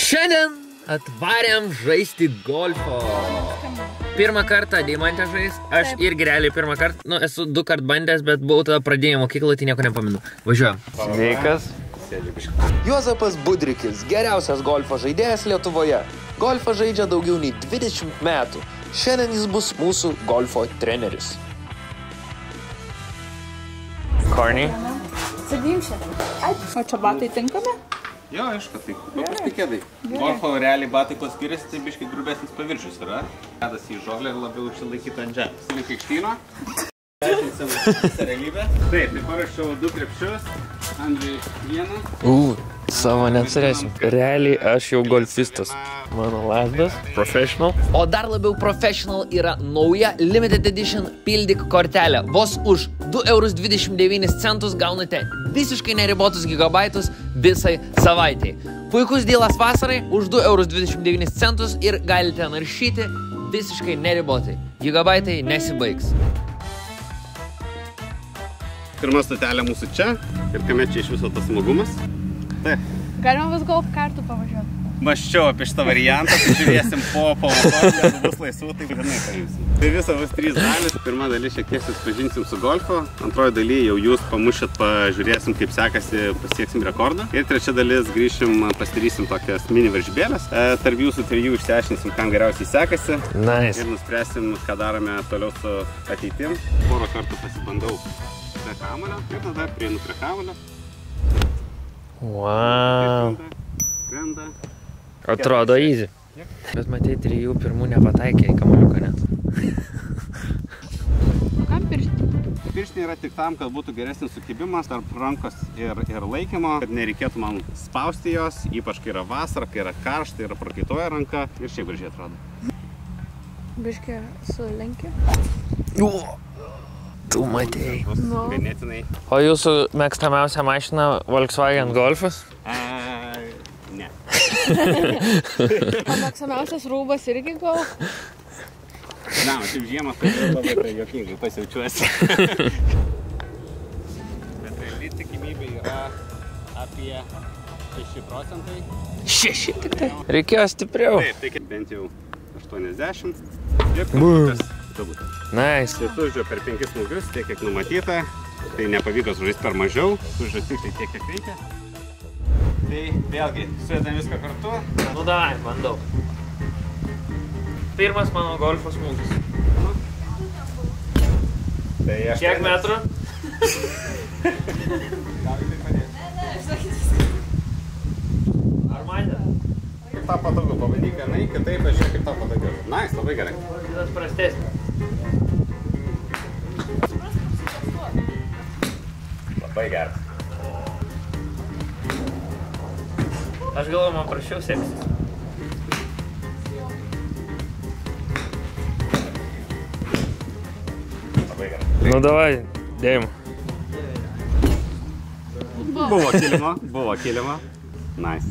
Šiandien atvarėm žaisti golfo. Pirmą kartą Deimantė žais. Aš irgi realiai pirmą kartą, nu, esu 2 kart bandęs, bet buvau tada pradėjimo mokykloje, tai nieko nepaminu. Važiuojam. Sveikas. Juozapas Budrikis, geriausias golfo žaidėjas Lietuvoje. Golfą žaidžia daugiau nei 20 metų. Šiandien jis bus mūsų golfo treneris. Korny. Sėdėjim šiandien. O čia batai tinkami? Jo, aišku, tai paprasti kėdai. Golfo realiai batai kuo skiriasi, tai biškai grubesnis paviršius yra. Kėdas į žolę ir labiau išsilaikyti ant žemės. Link aikštyno. Vertinsim visą realybę. Taip, tai parašiau 2 krepšius. Andriui 1. Savo neturėsim. Realiai aš jau golfistas. Mano lasdas. Professional. O dar labiau professional yra nauja Limited Edition pildyk kortelė. Vos už 2,29 € gaunate visiškai neribotus gigabaitus visai savaitei. Puikus dylas vasarai už 2,29 € ir galite naršyti visiškai neribotai. Gigabaitai nesibaigs. Pirma stotelė mūsų čia. Ir kame čia iš viso tas smagumas. Taip. Galima vis golf kartų pavažiuoti. Maščiau apie šitą variantą, tai žiūrėsim po pamokos, jeigu bus laisvų, tai vienai paimsim. Tai viso bus 3 dalis. Pirma dalis šiek tiek susipažinsim su golfo. Antroji daly jau jūs pamušit, pažiūrėsim, kaip sekasi, pasieksim rekordą. Ir trečia dalis grįšim, pasidarysim tokias mini varžybėlės. Tarp jūsų 3 išsiaiškinsim, kam geriausiai sekasi. Nice. Ir nuspręsim, ką darome toliau su ateitim. Porą kartų pasibandau prie kamuolio ir tada prieinu prie kamuolio. Wow. Krenda. Atrodo easy. Bet matai, 3 pirmų nepataikė į kamuoliuką net. Kam piršti? Pirštinė yra tik tam, kad būtų geresnis sukibimas tarp rankos ir laikymo, kad nereikėtų man spausti jos, ypač kai yra vasara, kai yra karšta, yra prakaituoja ranka ir šiaip gražiai atrodo. Biškė sulenkia. Tu matei. Ganėtinai. O jūsų mėgstamiausia mašina Volkswagen Golfas? Ne. O mėgstamiausias rūbas irgi golf? Na, o šiaip žiemą tai labai juokingai pasijaučiuosi. Bet realiai tikimybė yra apie 6%. 6 tik tai. Reikėjo stipriau. Taip, tai bent jau 80. Ir kažkas turbūt. Nice. Tai suždžiu per 5 smūgius, tiek kiek numatyta. Tai nepavyko sužaisti per mažiau, suždžiu tiksliai tiek kiek reikia. Tai vėlgi, sudedam viską kartu. Nu davai, bandau. Pirmas mano golfo smūgis. Tai aš... Kiek metrų? Ar matė? Kaip tą patogu, pabandyk vienai, kitaip pažiūrėk, kaip tą patogiau. Nice, labai gerai. Kitas prastesnis. Labai geras. Aš galvoju, man prašiau seksis. Labai gerai. Nu davai, dėjim. Buvo kilimo. Nice.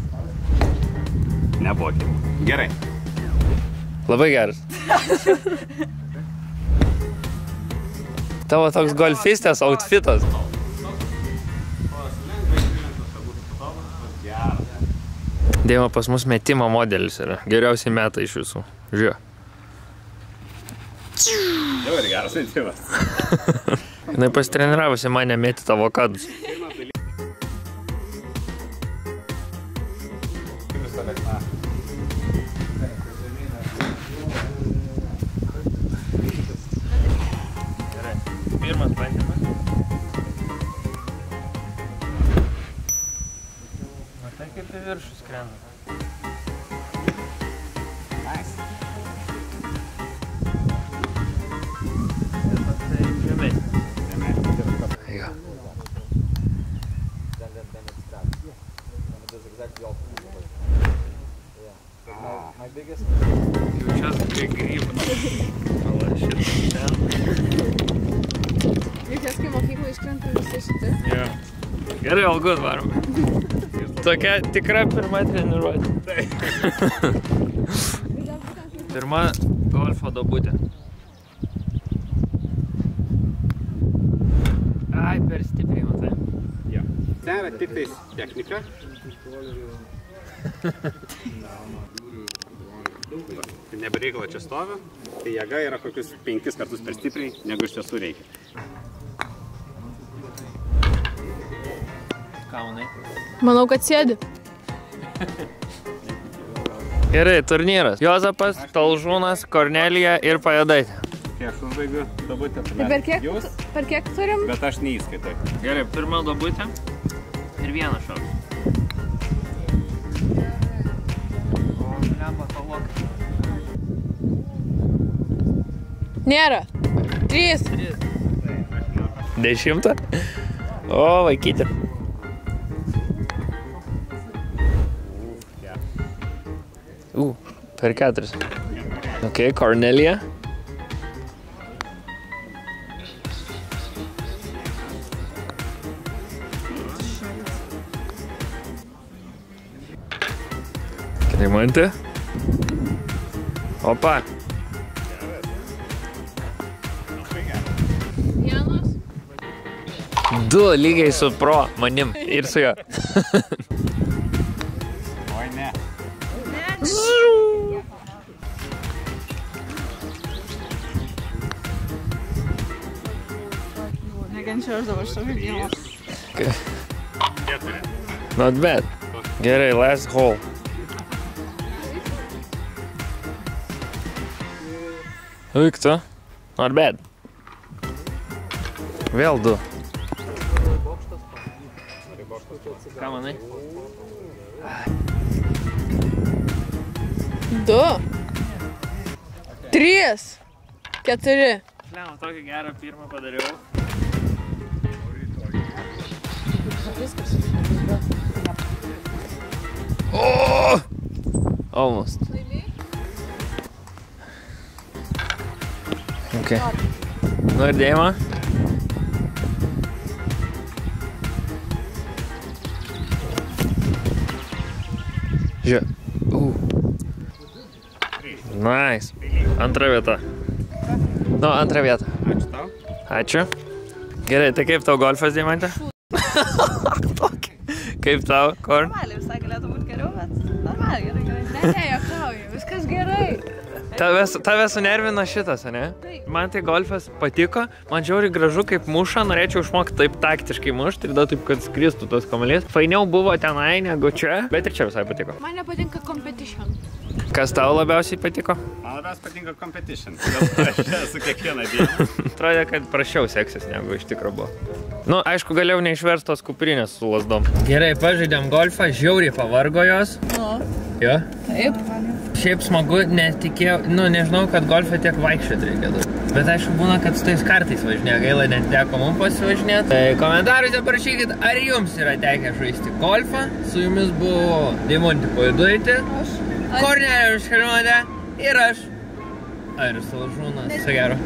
Nebuvo kilimo. Gerai. Labai geras. Tavo toks golfistės outfitas. Dėjimo pas mus metimo modelis yra. Geriausiai meta iš visų. Žiūrėjau. Jau ir geras metimas. Jinai pasitreniravosi mane mėtyti avokadus. Gerai. Pirmas bandymas. Matai, kaip į viršų skrenda. Nice. Tai žemai. Jo. Jaučiuos kaip grybas. Jaučias, kai mokyklą iškrenta visi šiti. Jo. Gerai, all good varom. Tokia tikra pirma treniruotė. Pirma golfo duobutė. Ai, per stipriai, matai. Ten yra tik tais technika. Nebereikalo čia stovi, tai jėga yra kokius 5 kartus per stipriai, negu iš tiesų reikia. Ką manai? Manau, kad sėdi. Gerai, turnyras. Juozapas, Talžūnas, Kornelija ir Pajėdaitė. Kai aš užbaigiu dabutę, Tai per kiek turim? bet aš neįskaitai. Gerai, pirma dabutė ir vienas šokas. O, lemba talok. Nėra. 3. 10. O, vaikyti. Per 4. Ok, Kornelija. Rimantė. Opa. 1. 2 lygiai su pro manim ir su juo. Oi, ne. Nekenčiu aš dabar šito žaidimo. 4. Not bad. Gerai, last hole. Vikto. Not bad. Vėl 2. Ką manai? 2. 3. 4. Lema, tokį gerą pirmą padariau. Oh! Almost. Okay. Nu ir dėjimą. Žiūrėk. Nice. Antra vieta. Nu, antra vieta. Ačiū tau. Ačiū. Gerai, tai kaip tau golfas, Deimantė? Kaip tau, Korn? Normaliai, visai galėtų būti geriau, bet normaliai, gerai. Ne, jokauju, viskas gerai. Tave sunervino šitas, ne? Man tai golfas patiko, man žiauriai gražu kaip muša, norėčiau išmokti taip taktiškai mušti ir tada taip, kad skristų tos kamuolys. Fainiau buvo tenai negu čia, bet ir čia visai patiko. Man nepatinka competition. Kas tau labiausiai patiko? Man labiausiai patinka competition. Aš esu kiekvieną dieną. Atrodė, kad prašiau seksis, negu iš tikro buvo. Nu, aišku, galėjau neišversti tos kuprinės su lasdom. Gerai, pažaidėm golfą, žiauriai pavargo jos. Nu, Jo? taip. Šiaip smagu, netikėjau, nu, nežinau, kad golfą tiek vaikščioti reikia daug. Bet aišku, būna, kad su tais kartais važinėjo, gaila, neteko mums pasivažinėti. Tai komentaruose parašykit, ar jums yra tekę žaisti golfą. Su jumis buvo Deimantė Pajėdaitė, Kornelija Rimantė ir aš, Airis Talžūnas. Viso gero.